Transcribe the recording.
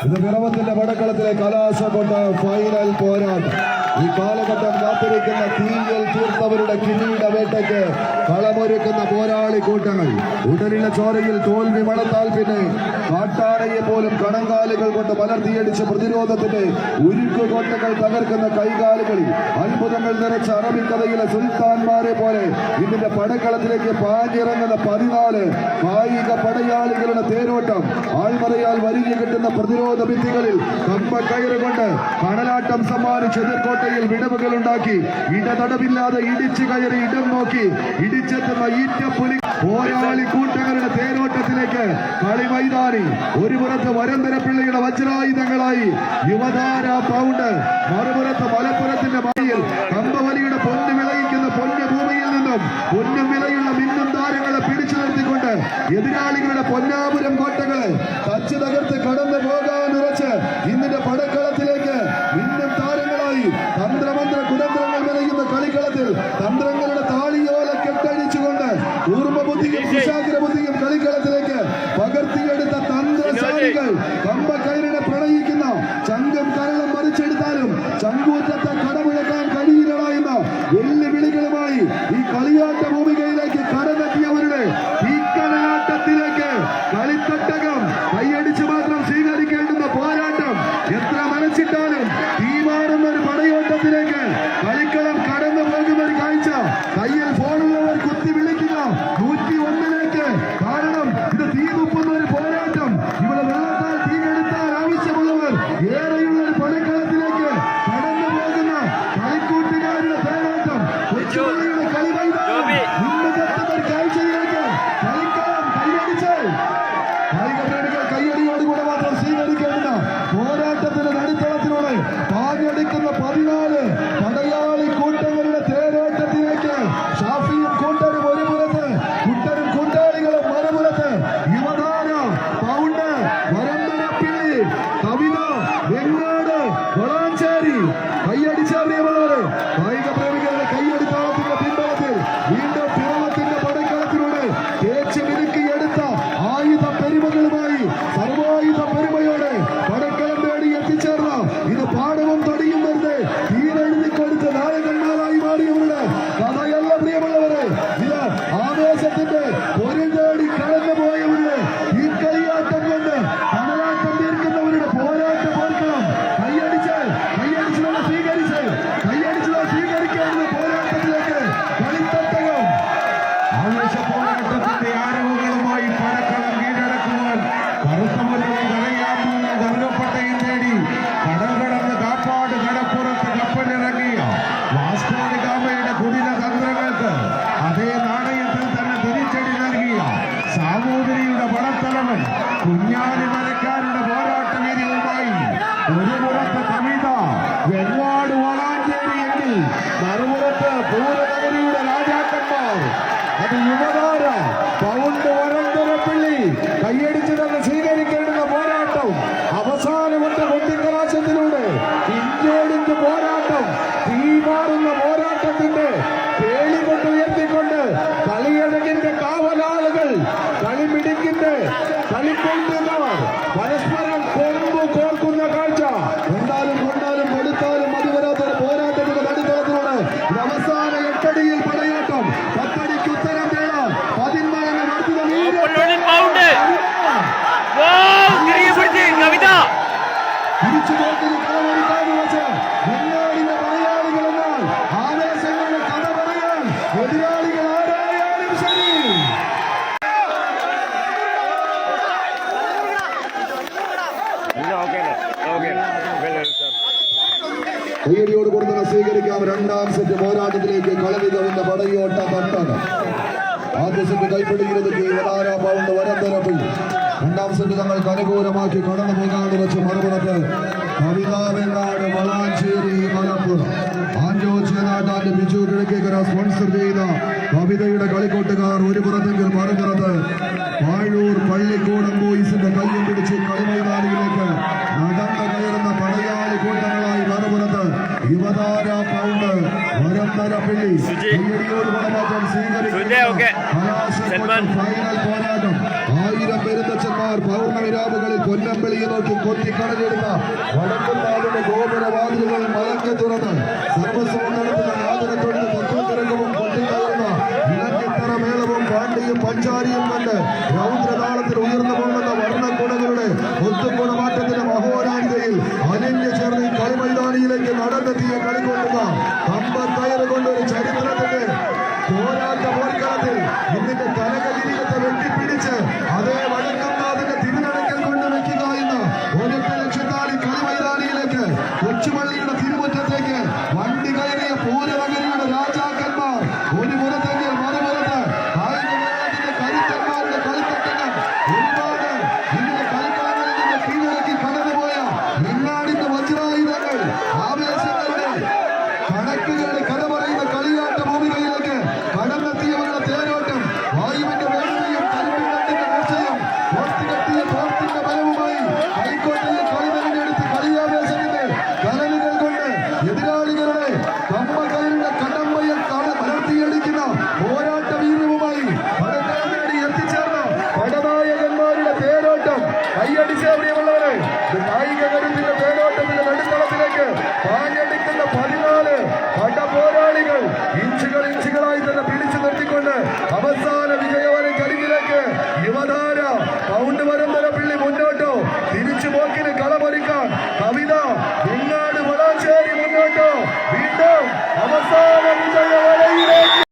ഇത് പിറവത്തിന്റെ വടക്കളത്തിലെ കലാശക്കൊണ്ട ഫൈനൽ പോരാട്ടം. ഈ കാലഘട്ടം കാത്തിരിക്കുന്ന തീയൽ തീർത്തവരുടെ കിരീട വേട്ടയ്ക്ക് കളമൊരുക്കുന്ന പോരാളി കൂട്ടങ്ങൾ. ഉടലിലെ ചോരയിൽ തോൽവി മണത്താൽ പിന്നെ കാട്ടാനയെ പോലും കണങ്കാലുകൾ കൊണ്ട് മലർത്തിയടിച്ച് പ്രതിരോധത്തിന്റെ ഉരുക്കുകോട്ടകൾ തകർക്കുന്ന കൈകാലുകളിൽ അത്ഭുതങ്ങൾ നിറച്ച അറബിക്കഥയിലെ സുൽത്താൻമാരെ പോലെ ഇതിന്റെ പടക്കളത്തിലേക്ക് പാഞ്ഞിറങ്ങുന്ന 14 കായിക പടയാളികളുടെ തേരോട്ടം. ആൾമറയാൽ വരിഞ്ഞു കിട്ടുന്ന പ്രതിരോധ ഭിത്തികളിൽ കമ്പ കയറുകൊണ്ട് കടലാട്ടം സമ്മാനിച്ച് എതിർക്കോട്ടയിൽ വിടവുകൾ ഉണ്ടാക്കി ഇടതടവില്ലാതെ ഇടിച്ചു കയറി ഇടം നോക്കി ഇടിച്ചെത്തുന്ന ഈറ്റപ്പുലി പോരാളി കൂട്ടങ്ങളുടെ തേരോട്ടത്തിലേക്ക് കളി മൈതാനി. ഒരു പുറത്ത് വരന്തരപ്പിള്ളയുടെ വജ്രായുധങ്ങളായി യുവതാര പൗണ്ട്, മറുപുറത്ത് മലപ്പുറത്തിന്റെ മടിയിൽ കമ്പവലിയുടെ പൊന്നു വിളയിക്കുന്ന പൊന്നുഭൂമിയിൽ നിന്നും പൊന്നും വിലയുള്ള മിന്നും താരങ്ങളെ പിടിച്ചു നിർത്തിക്കൊണ്ട് എതിരാളികളുടെ പൊന്നാപുരം കോട്ടകളെ തച്ച് തകർത്ത് കടന്നു പോകാനുറച്ച് ഇന്നിന്റെ പടക്കളത്തിലേക്ക് മിന്നും താരങ്ങളായി തന്ത്രമന്ത്ര കുതന്ത്രങ്ങൾ മെനയുന്ന കളിക്കളത്തിൽ തന്ത്രങ്ങളുടെ താളിയോല കെട്ടഴിച്ചുകൊണ്ട് ഊർമ്മബുദ്ധിയും കുശാഗ്ര ബുദ്ധിയും കളിക്കളത്തിലേക്ക് പകർത്തിയെടുത്ത തന്ത്രശാലികൾ കമ്പക്കയറിനെ പ്രണയിക്കുന്ന ചങ്കം കരളം മറിച്ചെടുത്താലും ചങ്കൂറ്റത്തെ കടമുഴക്കാൻ കഴിയില്ലടാ എന്ന വെല്ലുവിളികളുമായി ഈ കളിയാട്ട ഭൂമികയിലേക്ക് കടന്നെത്തിയവരുടെ ഈ കലയാട്ടത്തിലേക്ക് കളിത്തട്ടകം കൈയടിച്ച് മാത്രം സ്വീകരിക്കേണ്ടുന്ന പോരാട്ടം എത്ര മനസ്സിട്ടാലും തീമാറുന്ന ഒരു പടയോട്ടത്തിലേക്ക് കളിക്കളം കടന്നു പോകുന്ന ഒരു കാഴ്ച. കയ്യിൽ ഫോണുള്ളവർ കുത്തി വിളിക്കുക 101ലേക്ക്. കാരണം ഇത് തീകുപ്പുന്ന ഒരു പോരാട്ടം. ഇവിടെ വെള്ളത്താൽ തീകെടുത്താൽ ആവശ്യമുള്ളവർ ഏറെയുള്ള ഒരു പടക്കളത്തിലേക്ക് കടന്നു പോകുന്ന കളിക്കൂട്ടുകാരുടെ പോരാട്ടം. കൊച്ചുകളിയുടെ കളി ഇന്നത്തെ ഒരു കാഴ്ചയിലേക്ക് കളിക്കളം കൈയടിച്ച് കായിക പ്രേമികൾ കൈയടിയോടുകൂടെ മാത്രം സ്വീകരിക്കേണ്ട പോരാട്ടത്തിന്റെ നടുത്തളത്തിലൂടെ പാഞ്ഞെടുക്കുന്ന 14 പടയാളി കൂട്ടങ്ങളുടെ തേരോട്ടത്തിലേക്ക് ഷാഫിയും കൂട്ടരും ഒരു പുറത്ത്, കുട്ടരും കൂട്ടാളികളും മറുപുറത്ത് യുവതാര പൗണ്ട്, വരന്തരപ്പിള്ളി, കവിത, വെങ്ങാട്, വളാഞ്ചേരി. കൈയടിച്ചറിയവരെ കായിക പ്രേമികളുടെ കൈയടിത്താളത്തിന്റെ പിൻബലത്തിൽ വീണ്ടും പിറവത്തിന്റെ പടക്കളത്തിലൂടെ തേച്ച് മിനുക്കിയെടുത്ത ആയുധ പെരുമകളുമായി സർവായുധ പെരുമയോടെ പടക്കളം തേടി എത്തിച്ചേർന്ന ഇത് പാടവും തൊടിയും വെറുതെ തീരെഴുതി കൊടുത്ത് നായകന്മാരായി മാറിയവരുടെ കഥയല്ല പ്രിയമുള്ളവരെ. ഇത് ആവേശത്തിന്റെ ഒരു തേടി കടന്നുപോയവരുടെ ഈ കളിയാട്ടം കൊണ്ട് കടലാട്ടം തീർക്കുന്നവരുടെ പോരാട്ട പോർക്കണം. കൈയടിച്ചത് സ്വീകരിക്കേണ്ട പോരാട്ടത്തിലേക്ക് കളിത്തട്ടകം. ആവേശ പോരാട്ടത്തിന്റെ ആരവങ്ങളുമായി പടക്കളം കീഴടക്കുവാൻ കറുത്തമല്ലി കരയാമ്പൂന്ന് കറുകപ്പട്ടയും തേടി കടൽ കടന്ന് കാപ്പാട് കടപ്പുറത്ത് കപ്പലിറങ്ങിയ വാസ്കോഡി ഗാമയുടെ കുടില തന്ത്രങ്ങൾക്ക് അതേ നാണയത്തിൽ തന്നെ തിരിച്ചടി നൽകിയ സാമൂതിരിയുടെ പടത്തലവൻ കുഞ്ഞാലി മരക്കാരുടെ പോരാട്ട വീര്യവുമായി ഒരു പുറത്ത് കവിത, വെങ്ങാട്, വളാഞ്ചേരി എങ്കിൽ മറുപുറത്ത് പൂരനഗരിയുടെ രാജാക്കന്മാർ. അത് യുവതാര പൗണ്ട്, വരന്തരപ്പിള്ളി. കൈയടിച്ചു തന്നെ സ്വീകരിക്കേണ്ടുന്ന പോരാട്ടം അവസാനമുണ്ട്. കൊട്ടിക്കലാശത്തിലൂടെ ഇഞ്ചോടിഞ്ച് പോരാട്ടം, തീമാറുന്ന പോരാട്ടത്തിന്റെ പേളി കൊണ്ട് ഉയർത്തിക്കൊണ്ട് കളിയഴകിന്റെ കാവലാളുകൾ, കളിമിടിക്കിന്റെ കളിക്കൊണ്ടുകാർ പരസ്പരം കൊമ്പു കോർക്കുന്ന കാഴ്ച. കൊണ്ടാലും കൊടുത്താലും മതി വരാത്തൊരു പോരാട്ടത്തിന്റെ നടുത്തളത്തിലൂടെ അവസാന 8 അടിയിൽ പടയാട്ടം. 10 അടിക്ക് ഉത്തരം തേടാൻ 10 മടങ്ങ് വർദ്ധിത തിരിച്ചു നോക്കുന്ന കളമൊരുക്കാതെ വെച്ച് വെങ്ങാടിന്റെ പടയാളികളെന്നാൽ ആവേശങ്ങളുടെ കഥ പറയാൻ എതിരാളികൾ ആരായാലും ശരി. കയ്യടിയോട് കൊടുക്കുന്ന സ്വീകരിക്കാം. രണ്ടാം സെറ്റ് പോരാട്ടത്തിലേക്ക് കളരികവിന്റെ പടയോട്ട തട്ടാണ്. ആദ്യ സെറ്റ് കൈപ്പിടിക്കുന്നത് യുവതാര പൗണ്ട്, വരന്തരപ്പിള്ളി. രണ്ടാം സെറ്റ് തങ്ങൾക്ക് അനുകൂലമാക്കി കടന്നു പോകാണ്ട് വെച്ച് മറുപുറത്ത് കവിത, വെങ്ങാട്, വളാഞ്ചേരി, മലപ്പുറം. ആൻഡോ ചേനാട്ടാന്റെ ബിജു കിഴക്കേക്കര സ്പോൺസർ ചെയ്ത കവിതയുടെ കളിക്കോട്ടുകാർ ഒരു പുറത്തെങ്കിൽ മറുപുറത്ത് വാഴൂർ പള്ളിക്കൂടം ബോയ്സിന്റെ കയ്യും പിടിച്ച് കളിമൈതാനിയിലേക്ക് നടന്നു കയറുന്ന പടയാളി കൂട്ടങ്ങളായി മറുപുറത്ത് യുവതാര പൗണ്ട്, വരന്തരപ്പിള്ളി. കയ്യടിയോട് പടമാറ്റം സ്വീകരിക്കുന്ന ഫൈനൽ പോരാട്ടം. 1000 പെരുന്തച്ചന്മാർ രാജാക്കന്മാർ പൗർണമി രാവുകളിൽ പൊന്നമ്പളിയെ നോക്കി കൊത്തി കടലെടുത്ത വടക്കുന്നാടിന്റെ ഗോപുരവാതിലുകൾ മലക്കെ തുറന്ന് സർവസ്വം നടത്തുന്ന യാതനത്തൊഴുത്ത് തത്വത്തിരംഗവും കൊട്ടിക്കയറുന്ന ഇലഞ്ഞിത്തറ മേളവും പാണ്ഡിയും പഞ്ചാരിയും കണ്ട് രൗദ്രതാളത്തിൽ ഉയർന്നു പോകുന്ന വർണ്ണക്കുടകളുടെ ഒത്തുകുണമാറ്റത്തിന്റെ മഹോരാജിതയിൽ അനന്യ ചേർന്ന് ഈ കളിമൈതാനിയിലേക്ക് നടന്നെത്തിയ കളികൊണ്ടുക കമ്പക്കയറ് കൊണ്ടൊരു ചരിത്രത്തിന്റെ പോരാട്ട പോർക്കളത്തിൽ ഇന്നിന്റെ കനകലിരികത്തെ വെട്ടിപ്പിടിച്ച് അതേ വടക്കന്നാഥിന്റെ തിരുനടക്കൽ കൊണ്ട് വെക്കുക എന്ന ഒരൊറ്റ ലക്ഷത്താലി കളിമൈതാനിയിലേക്ക് കൊച്ചുപള്ളിയുടെ തിരുമുറ്റത്തേക്ക് വണ്ടി കയറിയ പൂരനഗരിയുടെ രാജാക്കന്മാർ ഒരു പുറത്തെങ്കിൽ മറുപുറത്ത് കായിക മേളത്തിന്റെ കരുത്തന്മാരുടെ കളിത്തട്ടങ്ങൾ ഒരുപാട് ഇതിന്റെ കളിക്കാരിൽ നിന്ന് കീഴടക്കി കടന്നുപോയ എങ്ങാടിന്റെ വജ്രായുധങ്ങൾ ആവേശങ്ങളുടെ കണക്കുകളുടെ കഥ പറയുന്ന കളിയാട്ട ഭൂമികയിലേക്ക് കടന്നെത്തിയവരുടെ തേരോട്ടം വായുവിന്റെ വേദനയും കരിമ്പിന്റെ മൂർച്ചയും ഓർത്തികെട്ടിയ തോർത്തിന്റെ ബലവുമായി കൈക്കോട്ടിലെ കളിതലിനെടുത്ത് കളിയാവേശത്തിന്റെ കലലുകൾ കൊണ്ട് എതിരാളികളുടെ കമ്പകയറിന്റെ കടമ്പയെ വളർത്തിയടിക്കുന്ന പോരാട്ട വീര്യവുമായി പടക്കളം നേടി എത്തിച്ചേർന്ന പടനായകന്മാരുടെ തേരോട്ടം കൈയടിച്ച പ്രിയമുള്ളവരെ കായിക കരുത്തിന്റെ തേരോട്ടത്തിന്റെ നടുത്തളത്തിലേക്ക്